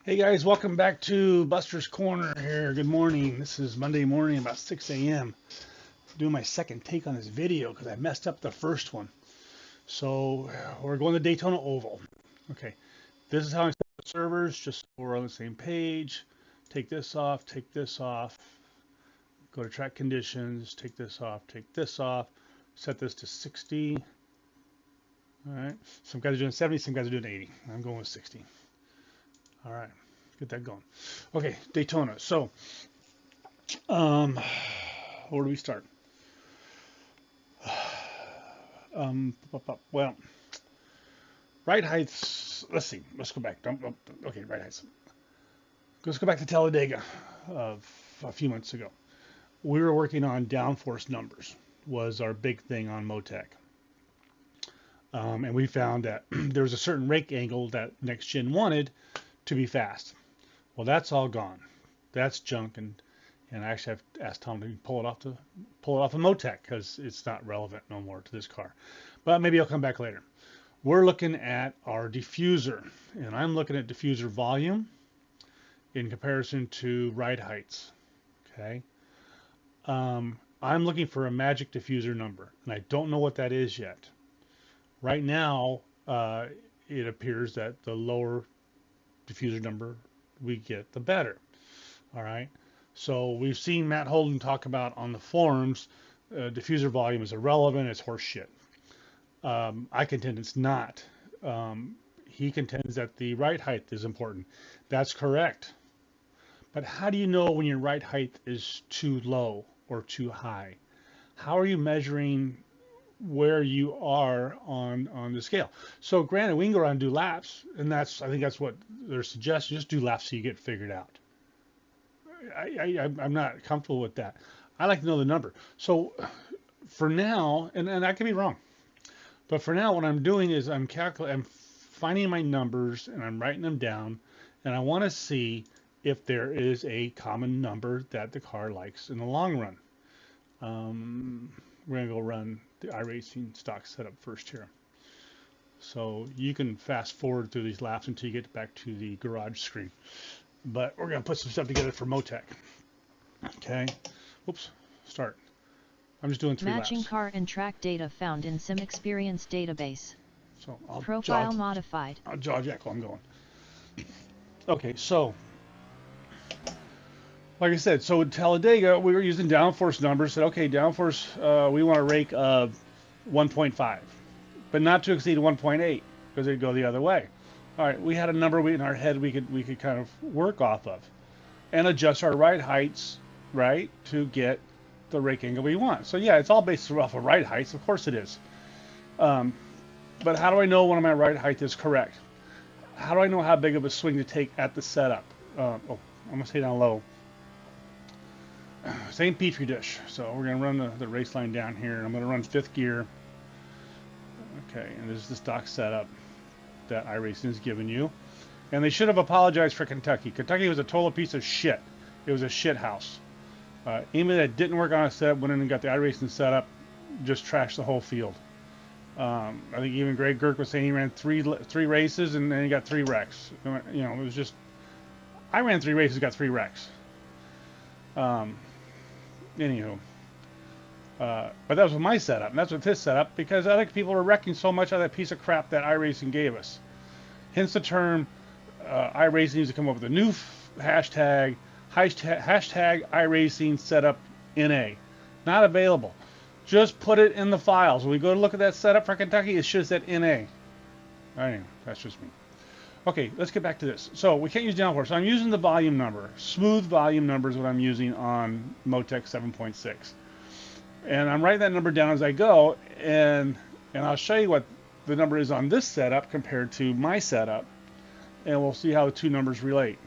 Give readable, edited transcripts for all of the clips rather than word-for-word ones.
Hey guys, welcome back to Buster's Corner here. Good morning. This is Monday morning, about 6 a.m. Doing my second take on this video because I messed up the first one. So we're going to Daytona Oval. Okay, this is how I set up the servers, just so we're on the same page. Take this off, go to track conditions, take this off, set this to 60. All right, some guys are doing 70, some guys are doing 80. I'm going with 60. All right, get that going. Okay, Daytona. So, um, where do we start? Well, ride heights. Let's see. Let's go back. Okay, ride heights. Let's go back to Talladega a few months ago. We were working on downforce numbers. Was our big thing on Motec. And we found that there was a certain rake angle that Next Gen wanted to be fast. Well, that's all gone. That's junk, and I actually have asked Tom to pull it off of Motec because it's not relevant no more to this car. But maybe I'll come back later. We're looking at our diffuser, and I'm looking at diffuser volume in comparison to ride heights. Okay. I'm looking for a magic diffuser number, and I don't know what that is yet. Right now, it appears that the lower diffuser number we get, the better. All right. So we've seen Matt Holden talk about on the forums, diffuser volume is irrelevant, it's horse shit. I contend it's not. He contends that the ride height is important. That's correct. But how do you know when your ride height is too low or too high? How are you measuring where you are on the scale? So granted, we can go around and do laps, and I think that's what they're suggesting. Just do laps so you get figured out. I'm not comfortable with that. I like to know the number. So for now, and I could be wrong, but for now, what I'm doing is I'm finding my numbers and I'm writing them down, and I want to see if there is a common number that the car likes in the long run. We're gonna go run the Iracing stock setup first here. So you can fast forward through these laps until you get back to the garage screen. But we're going to put some stuff together for Motec. Okay. Oops. Start. I'm just doing 3 Matching laps. car and track data found in Sim Experience database. So I'll Profile modified. I'll jaw jack while I'm going. Okay, so like I said, so with Talladega, we were using downforce numbers. Said, okay, downforce, we want a rake of 1.5, but not to exceed 1.8 because it'd go the other way. All right, we had a number in our head we could kind of work off of and adjust our ride heights, right, to get the rake angle we want. So yeah, it's all based off of ride heights. Of course it is. But how do I know when my ride height is correct? How do I know how big of a swing to take at the setup? I'm going to stay down low. Same petri dish. So we're going to run the race line down here. I'm going to run 5th gear. Okay, and this is the stock setup that Iracing has given you. And they should have apologized for Kentucky. Kentucky was a total piece of shit. It was a shit house. Anybody that didn't work on a setup, went in and got the Iracing setup, just trashed the whole field. I think even Greg Girk was saying he ran three races and then he got 3 wrecks. You know, it was just, I ran 3 races, got 3 wrecks. Anywho. But that was with my setup, and that's with his setup, because I think people were wrecking so much of that piece of crap that Iracing gave us. Hence the term, Iracing needs to come up with a new hashtag Iracing setup NA. Not available. Just put it in the files. When we go to look at that setup for Kentucky, it should have said NA. Anyway, that's just me. Okay, let's get back to this. So we can't use downforce. So I'm using the volume number. Smooth volume number is what I'm using on Motec 7.6. And I'm writing that number down as I go, and I'll show you what the number is on this setup compared to my setup, and we'll see how the 2 numbers relate.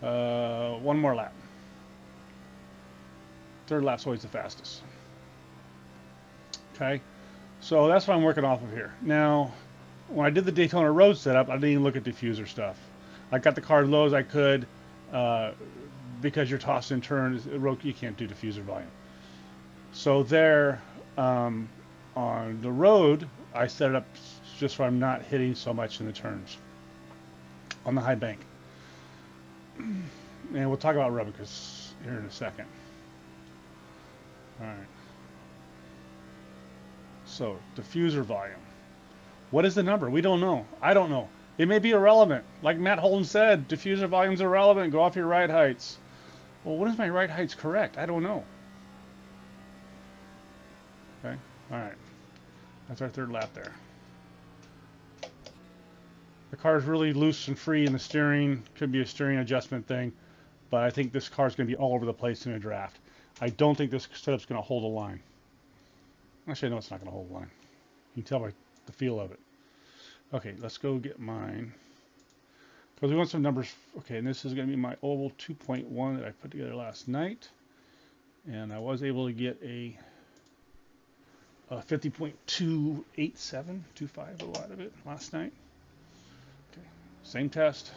1 more lap. 3rd lap's always the fastest. Okay, so that's what I'm working off of here. Now, when I did the Daytona Road setup, I didn't even look at diffuser stuff. I got the car as low as I could, because you're tossing and turns, you can't do diffuser volume. So there, on the road, I set it up just so I'm not hitting so much in the turns on the high bank. And we'll talk about replicas here in a second. All right. So, diffuser volume. What is the number? We don't know. I don't know. It may be irrelevant. Like Matt Holden said, diffuser volume's irrelevant. Go off your ride heights. Well, what if my ride height's correct? I don't know. Okay. All right. That's our third lap there. The car is really loose and free in the steering. Could be a steering adjustment thing. But I think this car is going to be all over the place in a draft. I don't think this setup's going to hold a line. Actually, no, it's not going to hold a line. You can tell by the feel of it. Okay, let's go get mine. Because we want some numbers. Okay, and this is going to be my oval 2.1 that I put together last night. And I was able to get a 50.28725 out of it last night. Okay, same test.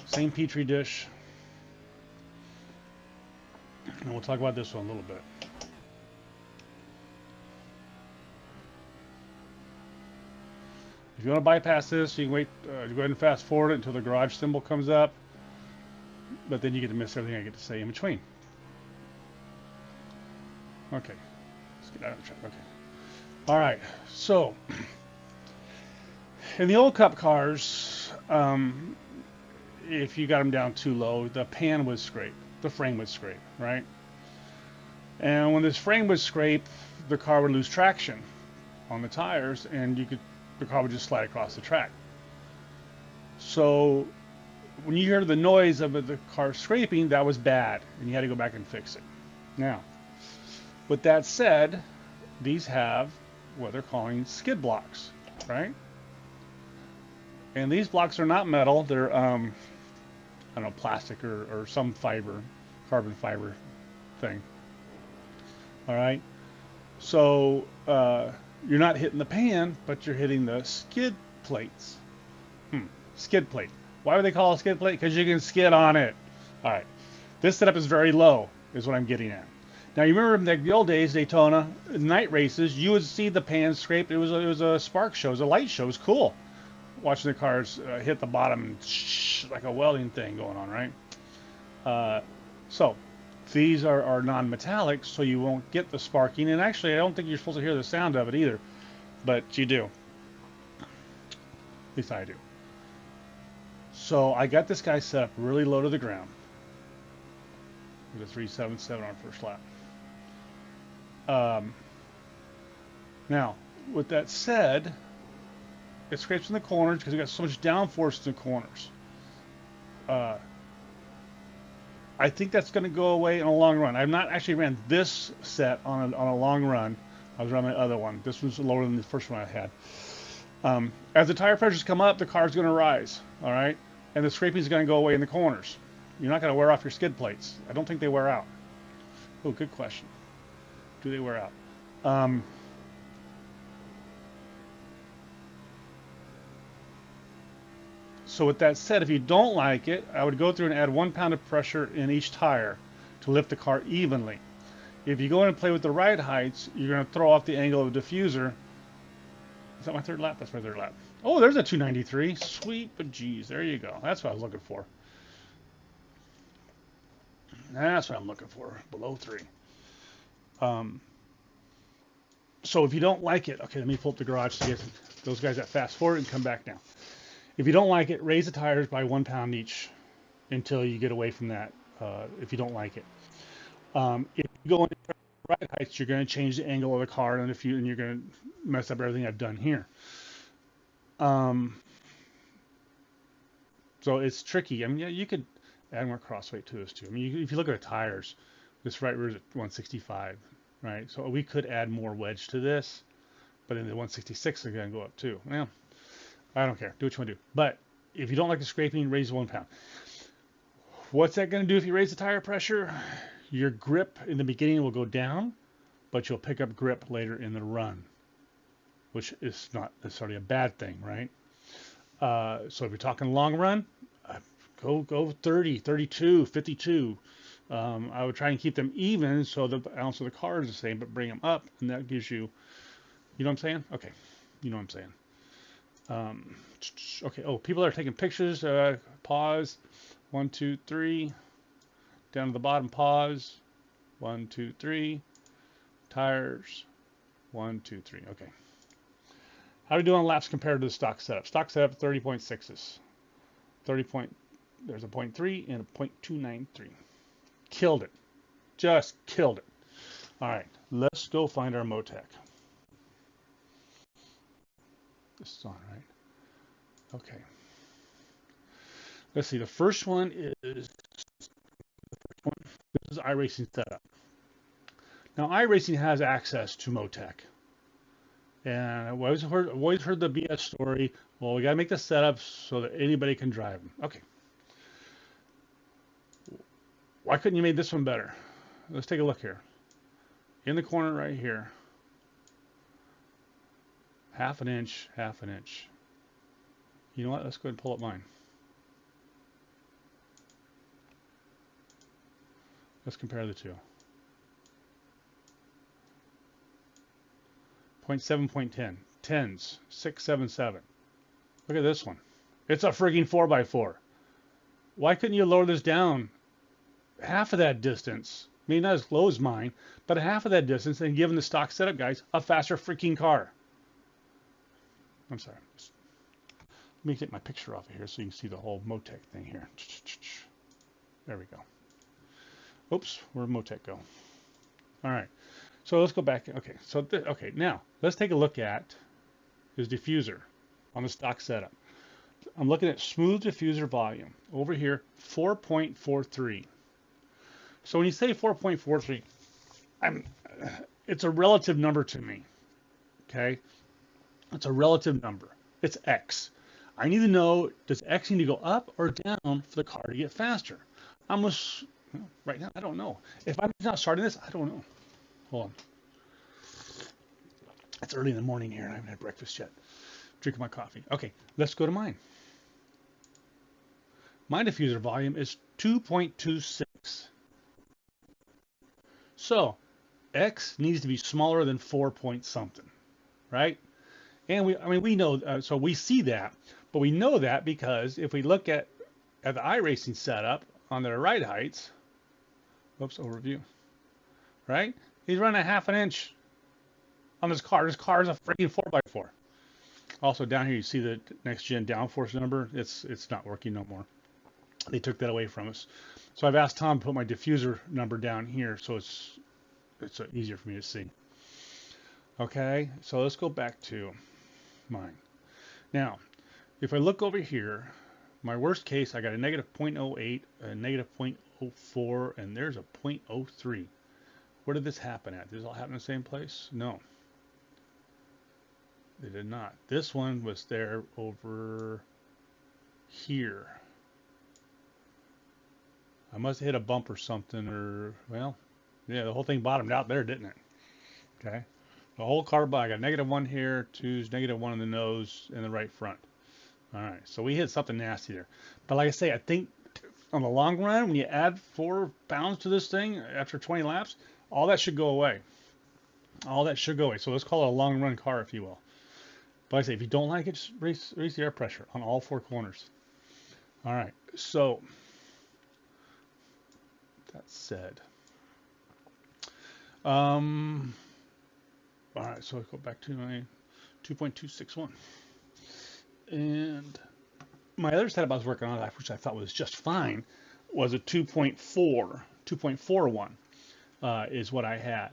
Same Petri dish. And we'll talk about this one a little bit. If you want to bypass this, you can wait, go ahead and fast forward it until the garage symbol comes up. But then you get to miss everything I get to say in between. Okay. Let's get out of the track. Okay. All right. So, in the old Cup cars, if you got them down too low, the pan would scrape. The frame would scrape, right? And when this frame would scrape, the car would lose traction on the tires, and the car would just slide across the track. So when you hear the noise of the car scraping, that was bad, and you had to go back and fix it. Now, with that said, these have what they're calling skid blocks, right? And these blocks are not metal. They're, I don't know, plastic or some fiber, carbon fiber thing. All right? So you're not hitting the pan, but you're hitting the skid plates. Skid plate. Why would they call it a skid plate? Because you can skid on it. All right. This setup is very low, is what I'm getting at. Now, you remember in the old days, Daytona, night races, you would see the pan scrape. It was a spark show. It was a light show. It was cool watching the cars hit the bottom and like a welding thing going on, right? So these are non-metallic, so you won't get the sparking. And actually, I don't think you're supposed to hear the sound of it either, but you do. At least I do. So I got this guy set up really low to the ground with a 377 on first lap. Now, with that said, it scrapes in the corners because we got so much downforce in the corners. I think that's going to go away in a long run. I've not actually ran this set on a long run. I was running my other one. This was lower than the first one I had. As the tire pressures come up, the car's going to rise. All right, and the scraping is going to go away in the corners. You're not going to wear off your skid plates. I don't think they wear out. Oh, good question. Do they wear out? So with that said, if you don't like it, I would go through and add 1 pound of pressure in each tire to lift the car evenly. If you go in and play with the ride heights, you're going to throw off the angle of the diffuser. Is that my third lap? That's my third lap. Oh, there's a 293. Sweet, but geez, there you go. That's what I was looking for. That's what I'm looking for. Below 3. So if you don't like it, okay, let me pull up the garage to get those guys that fast forward and come back now. If you don't like it, raise the tires by 1 pound each until you get away from that. If you don't like it, if you go into ride heights, you're going to change the angle of the car, and you're going to mess up everything I've done here. So it's tricky. I mean, yeah, you could add more crossweight to this too. I mean, if you look at the tires, this right rear is at 165, right? So we could add more wedge to this, but in the 166 they're going to go up too. Well, I don't care. Do what you want to do. But if you don't like the scraping, raise 1 pound. What's that going to do if you raise the tire pressure? Your grip in the beginning will go down, but you'll pick up grip later in the run, which is not necessarily a bad thing, right? So if you're talking long run, go 30, 32, 52. I would try and keep them even so the ounce of the car is the same, but bring them up, and that gives you, you know what I'm saying? Okay, you know what I'm saying. Okay, oh, people are taking pictures. Pause. 1, 2, 3. Down to the bottom, pause. 1, 2, 3. Tires. 1, 2, 3. Okay. How do we do on laps compared to the stock setup? Stock setup 30.6s. 30 point. There's a 0.3 and a 0.293. Killed it. Just killed it. All right. Let's go find our Motec. This is on, right? Okay. Let's see. The first one is this is Iracing setup. Now Iracing has access to Motec, and I've always heard the BS story. Well, we got to make the setup so that anybody can drive them. Okay. Why couldn't you make this one better? Let's take a look here. In the corner right here. Half an inch, half an inch. You know what? Let's go ahead and pull up mine. Let's compare the two. 0.7, 0.10. 10s. 6, 7, 7. Look at this one. It's a frigging 4x4. Why couldn't you lower this down half of that distance? I mean, not as low as mine, but half of that distance, and giving the stock setup guys a faster freaking car. I'm sorry. Let me take my picture off of here so you can see the whole Motec thing here. There we go. Oops, where'd Motec go? All right. So let's go back. Okay. So okay, now let's take a look at his diffuser on the stock setup. I'm looking at smooth diffuser volume over here, 4.43. So when you say 4.43, it's a relative number to me. Okay, it's a relative number. It's X. I need to know, does X need to go up or down for the car to get faster? Right now I don't know. If I'm not starting this, I don't know. Hold on. It's early in the morning here and I haven't had breakfast yet. Drinking my coffee. Okay, let's go to mine. My diffuser volume is 2.26. So X needs to be smaller than 4 point something, right? And we know, so we see that, but we know that because if we look at the Iracing setup on their ride heights, whoops, overview, right? He's running a half an inch on this car. This car is a freaking 4x4. Also down here, you see the next gen downforce number. It's not working no more. They took that away from us. So I've asked Tom to put my diffuser number down here so it's easier for me to see. Okay, so let's go back to mine. Now, if I look over here, my worst case, I got a negative 0.08, a negative 0.04, and there's a 0.03. Where did this happen at? Did this all happen in the same place? No. They did not. This one was there over here. I must have hit a bump or something, or, well, yeah, the whole thing bottomed out there, didn't it? Okay. The whole car, I got -1 here, -1 in the nose and the right front. All right, so we hit something nasty there. But like I say, I think on the long run, when you add 4 pounds to this thing after 20 laps, all that should go away. All that should go away. So let's call it a long run car, if you will. But like I say, if you don't like it, just raise the air pressure on all 4 corners. All right, so that said, all right, so let's go back to my 2.261. And my other setup I was working on, which I thought was just fine, was a 2.41 is what I had.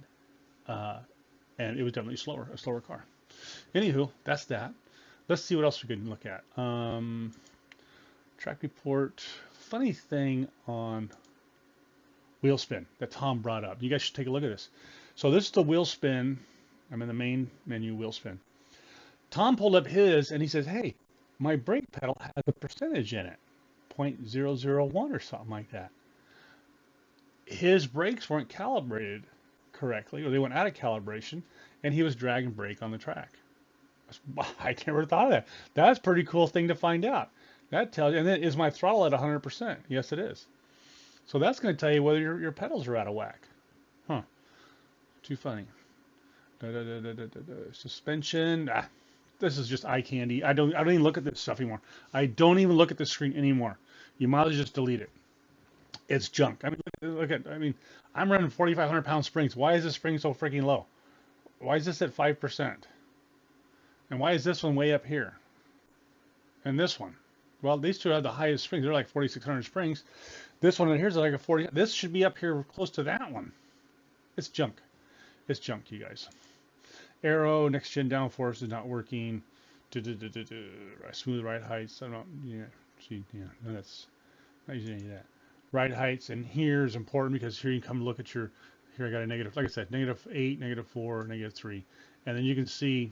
And it was definitely a slower car. Anywho, that's that. Let's see what else we can look at. Track report. Funny thing on wheel spin that Tom brought up. You guys should take a look at this. So this is the wheel spin. I'm in the main menu, wheel spin. Tom pulled up his and he says, hey, my brake pedal has a percentage in it, 0.001 or something like that. His brakes weren't calibrated correctly, or they went out of calibration, and he was drag and brake on the track. I never thought of that. That's a pretty cool thing to find out. That tells you, and then is my throttle at 100%? Yes, it is. So that's going to tell you whether your pedals are out of whack. Huh. Too funny. Suspension. This is just eye candy. I don't even look at this stuff anymore. I don't even look at the screen anymore. You might as well just delete it. It's junk. I mean, I'm running 4,500 pound springs. Why is this spring so freaking low? Why is this at 5%? And why is this one way up here? And this one? Well, these two have the highest springs. They're like 4,600 springs. This one right here is like a 40. This should be up here close to that one. It's junk. It's junk, you guys. Arrow, next gen downforce is not working. Smooth ride heights. I don't, yeah, see, yeah, no, that's not using any of that. Ride heights, and here is important because here you can come look at your, here I got a negative, like I said, -8, -4, -3. And then you can see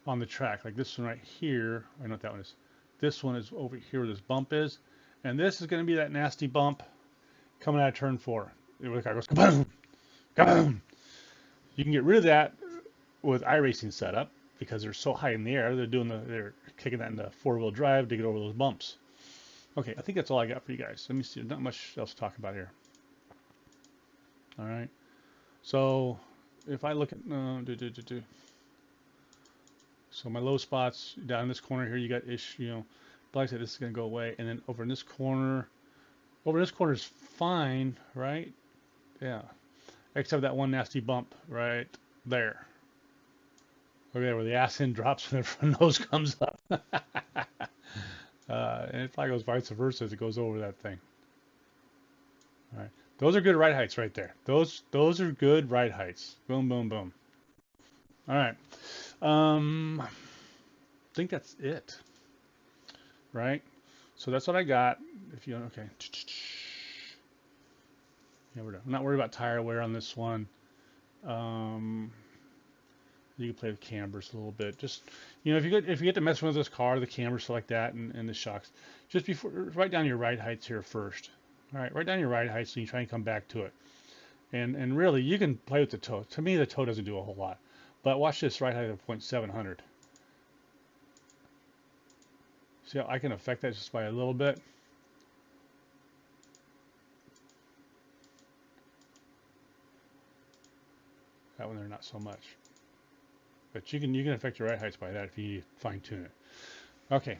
on the track, like this one right here, I know what that one is. This one is over here where this bump is. And this is going to be that nasty bump coming out of turn 4. The car goes kaboom, kaboom. You can get rid of that with iRacing setup because they're so high in the air. They're kicking that into 4-wheel drive to get over those bumps. Okay, I think that's all I got for you guys. Let me see. Not much else to talk about here. All right. So if I look at so my low spots down in this corner here, you got but like I said, this is going to go away, and then over in this corner is fine, right? Yeah, except that one nasty bump right there. Over there where the ass end drops when the front nose comes up. And it probably goes vice versa as it goes over that thing. All right, those are good ride heights right there. Those are good ride heights. Boom, boom, boom. All right. I think that's it. Right? So that's what I got. If you okay. Yeah, we're done. I'm not worried about tire wear on this one. You can play with cambers a little bit. Just if you get to mess with this car, the cambers like that, and the shocks, just write down your ride heights here first. All right, write down your ride heights so you try and come back to it. And really, you can play with the toe. To me, the toe doesn't do a whole lot. But watch this ride height of 0.700. See how I can affect that just by a little bit? That one there, not so much. But you can affect your ride heights by that if you fine tune it. Okay.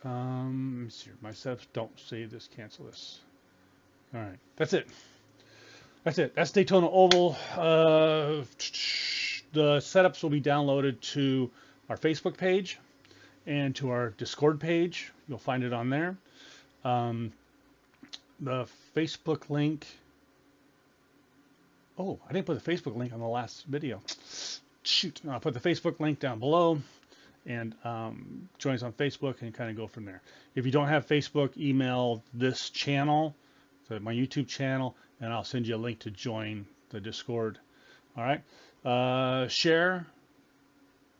Let me see. My setups don't save this. Cancel this. All right. That's it. That's it. That's Daytona Oval. The setups will be downloaded to our Facebook page and to our Discord page. You'll find it on there. The Facebook link. Oh, I didn't put the Facebook link on the last video. Shoot. I'll put the Facebook link down below and join us on Facebook and kind of go from there. If you don't have Facebook, email this channel, so my YouTube channel, and I'll send you a link to join the Discord. All right. Share.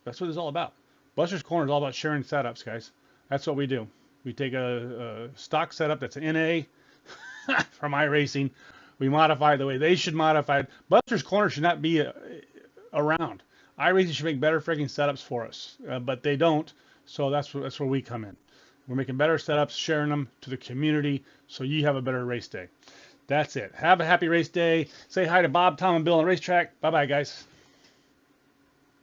That's what it's all about. Buster's Corner is all about sharing setups, guys. That's what we do. We take a stock setup that's an NA from iRacing. We modify it the way they should modify it. Buster's Corner should not be around. iRacing should make better freaking setups for us, but they don't. So that's where we come in. We're making better setups, sharing them to the community, so you have a better race day. That's it. Have a happy race day. Say hi to Bob, Tom, and Bill on the racetrack. Bye-bye, guys.